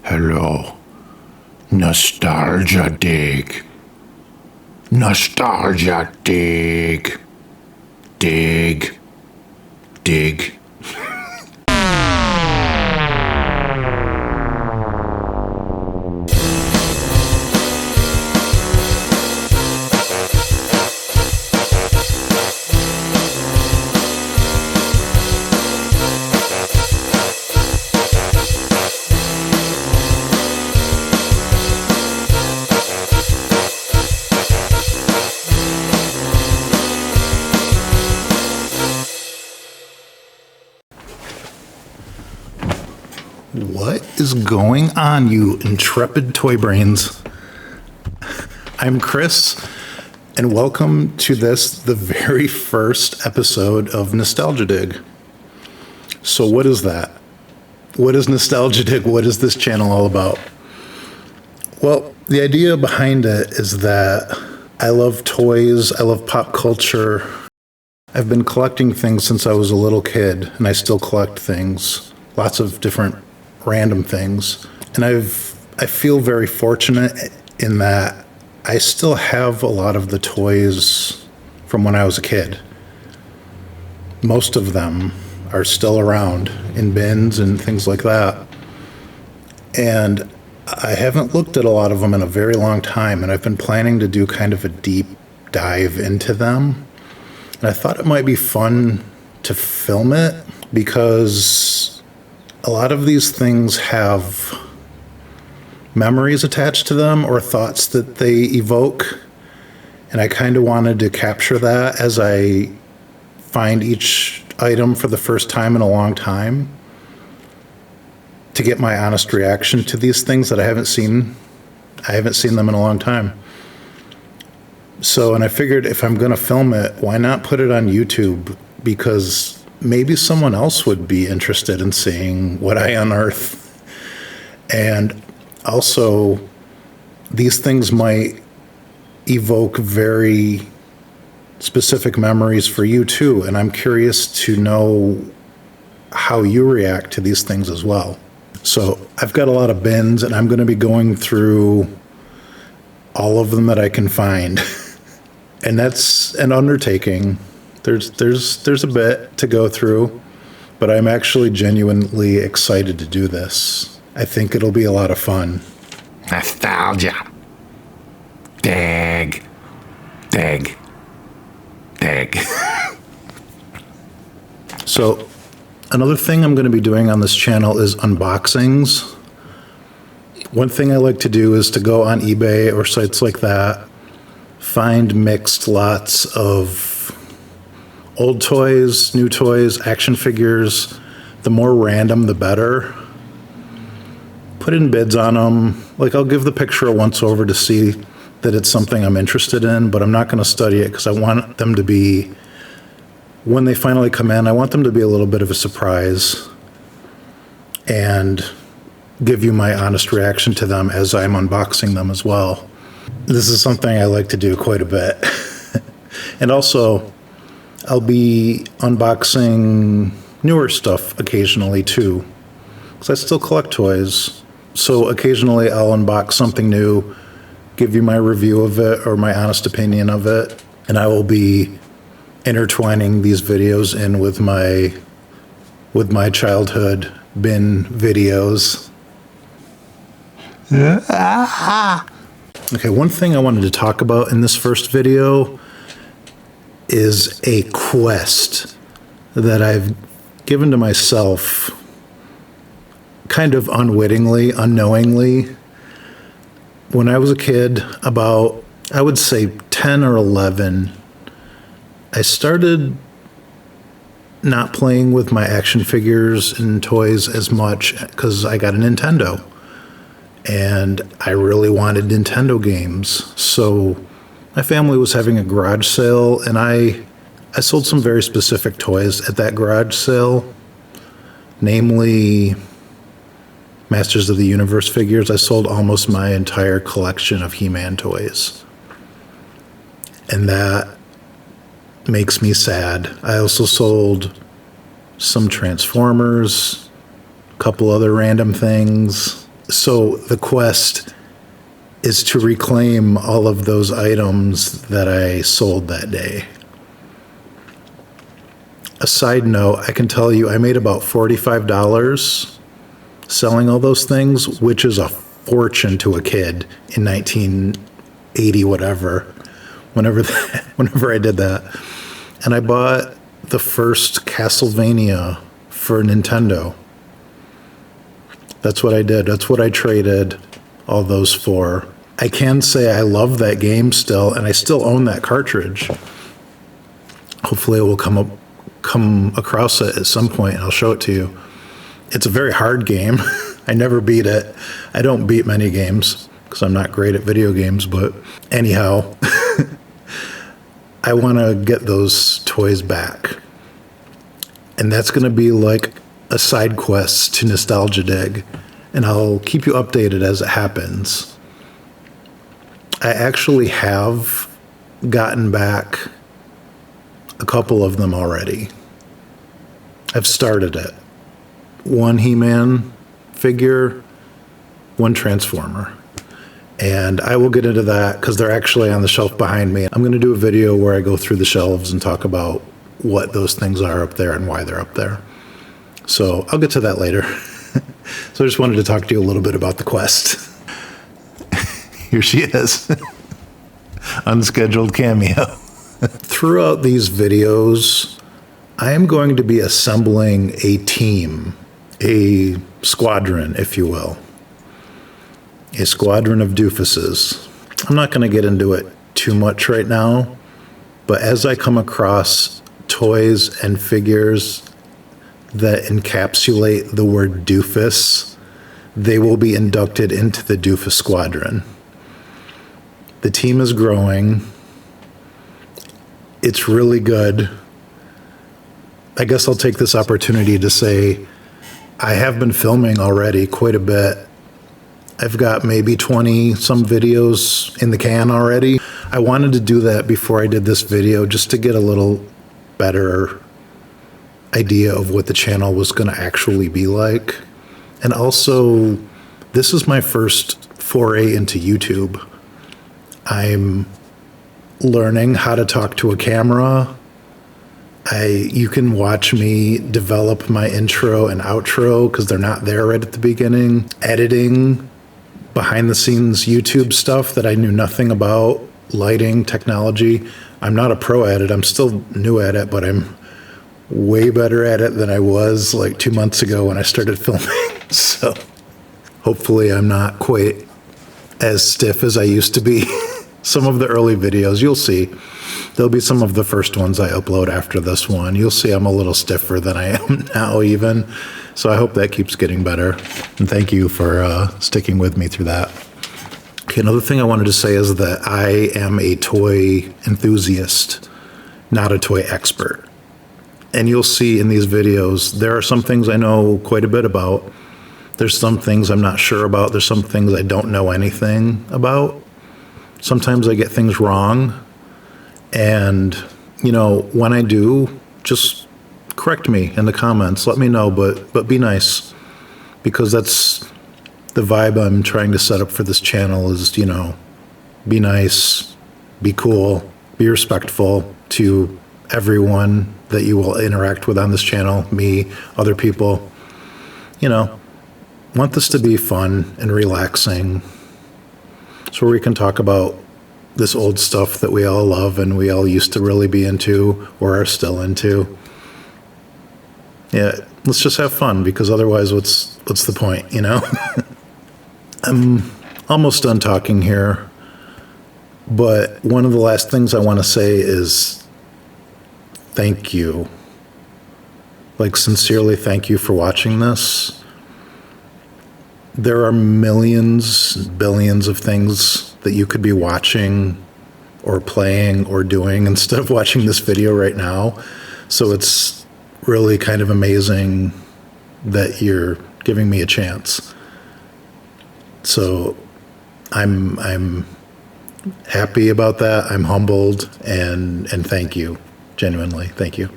Hello. Nostalgia dig. Nostalgia dig. Dig. Dig. What is going on, you intrepid toy brains? I'm Chris, and welcome to the very first episode of Nostalgia Dig. So what is that? What is Nostalgia Dig? What is this channel all about? Well, the idea behind it is that I love toys, I love pop culture. I've been collecting things since I was a little kid, and I still collect things, lots of different random things. And I feel very fortunate in that I still have a lot of the toys from when I was a kid. Most of them are still around in bins and things like that. And I haven't looked at a lot of them in a very long time, and I've been planning to do kind of a deep dive into them. And I thought it might be fun to film it because a lot of these things have memories attached to them or thoughts that they evoke. And I kind of wanted to capture that as I find each item for the first time in a long time, to get my honest reaction to these things that I haven't seen them in a long time. So, and I figured if I'm going to film it, why not put it on YouTube? Because maybe someone else would be interested in seeing what I unearth. And also, these things might evoke very specific memories for you too. And I'm curious to know how you react to these things as well. So I've got a lot of bins, and I'm going to be going through all of them that I can find. And that's an undertaking. There's a bit to go through, but I'm actually genuinely excited to do this. I think it'll be a lot of fun. Nostalgia. Dig. Dig. Dig. So, another thing I'm going to be doing on this channel is unboxings. One thing I like to do is to go on eBay or sites like that, find mixed lots of old toys, new toys, action figures. The more random, the better. Put in bids on them. Like, I'll give the picture a once over to see that it's something I'm interested in, but I'm not going to study it because I want them to be, when they finally come in, I want them to be a little bit of a surprise and give you my honest reaction to them as I'm unboxing them as well. This is something I like to do quite a bit. And also, I'll be unboxing newer stuff occasionally too, because I still collect toys. So occasionally I'll unbox something new, give you my review of it or my honest opinion of it, and I will be intertwining these videos in with my childhood bin videos. Okay, one thing I wanted to talk about in this first video is a quest that I've given to myself kind of unwittingly, unknowingly. When I was a kid, about, I would say 10 or 11, I started not playing with my action figures and toys as much because I got a Nintendo. And I really wanted Nintendo games. So my family was having a garage sale, and I sold some very specific toys at that garage sale, namely Masters of the Universe figures. I sold almost my entire collection of He-Man toys. And that makes me sad. I also sold some Transformers, a couple other random things. So the quest is to reclaim all of those items that I sold that day. A side note, I can tell you I made about $45 selling all those things, which is a fortune to a kid in 1980, whatever, whenever I did that. And I bought the first Castlevania for Nintendo. That's what I did. That's what I traded all those for. I can say I love that game still, and I still own that cartridge. Hopefully I will come across it at some point, and I'll show it to you. It's a very hard game. I never beat it. I don't beat many games because I'm not great at video games, but anyhow, I want to get those toys back. And that's going to be like a side quest to Nostalgia Dig, and I'll keep you updated as it happens. I actually have gotten back a couple of them already. I've started it. One He-Man figure, one Transformer. And I will get into that because they're actually on the shelf behind me. I'm going to do a video where I go through the shelves and talk about what those things are up there and why they're up there. So I'll get to that later. So I just wanted to talk to you a little bit about the quest. Here she is. Unscheduled cameo. Throughout these videos, I am going to be assembling a team, a squadron, if you will. A squadron of doofuses. I'm not going to get into it too much right now, but as I come across toys and figures that encapsulate the word doofus, they will be inducted into the doofus squadron. The team is growing. It's really good. I guess I'll take this opportunity to say I have been filming already quite a bit. I've got maybe 20 some videos in the can already. I wanted to do that before I did this video just to get a little better idea of what the channel was going to actually be like. And also, this is my first foray into YouTube. I'm learning how to talk to a camera. You can watch me develop my intro and outro because they're not there right at the beginning. Editing, behind the scenes YouTube stuff that I knew nothing about, lighting, technology. I'm not a pro at it. I'm still new at it, but I'm way better at it than I was like 2 months ago when I started filming. So hopefully I'm not quite as stiff as I used to be. Some of the early videos, you'll see. There'll be some of the first ones I upload after this one. You'll see I'm a little stiffer than I am now even. So I hope that keeps getting better. And thank you for sticking with me through that. Okay, another thing I wanted to say is that I am a toy enthusiast, not a toy expert. And you'll see in these videos, there are some things I know quite a bit about. There's some things I'm not sure about. There's some things I don't know anything about. Sometimes I get things wrong. And, you know, when I do, just correct me in the comments. Let me know, but be nice. Because that's the vibe I'm trying to set up for this channel is, you know, be nice, be cool, be respectful to everyone that you will interact with on this channel, me, other people. You know, want this to be fun and relaxing. So we can talk about this old stuff that we all love and we all used to really be into or are still into. Yeah, let's just have fun because otherwise what's the point, you know? I'm almost done talking here, but one of the last things I want to say is thank you. Like sincerely thank you for watching this. There are millions, billions of things that you could be watching or playing or doing instead of watching this video right now. So it's really kind of amazing that you're giving me a chance. So I'm happy about that. I'm humbled and thank you. Genuinely, thank you.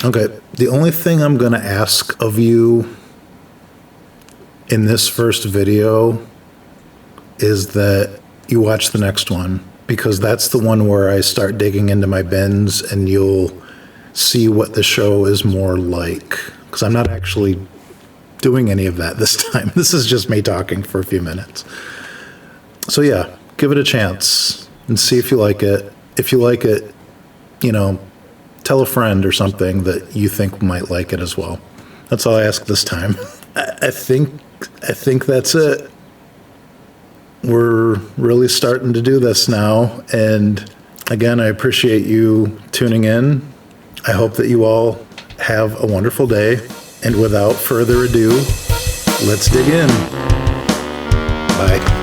Okay, the only thing I'm going to ask of you in this first video is that you watch the next one, because that's the one where I start digging into my bins and you'll see what the show is more like. Because I'm not actually doing any of that this time. This is just me talking for a few minutes. So yeah, give it a chance and see if you like it. If you like it, tell a friend or something that you think might like it as well. That's all I ask this time. I think that's it. We're really starting to do this now. And again, I appreciate you tuning in. I hope that you all have a wonderful day. And without further ado, let's dig in. Bye.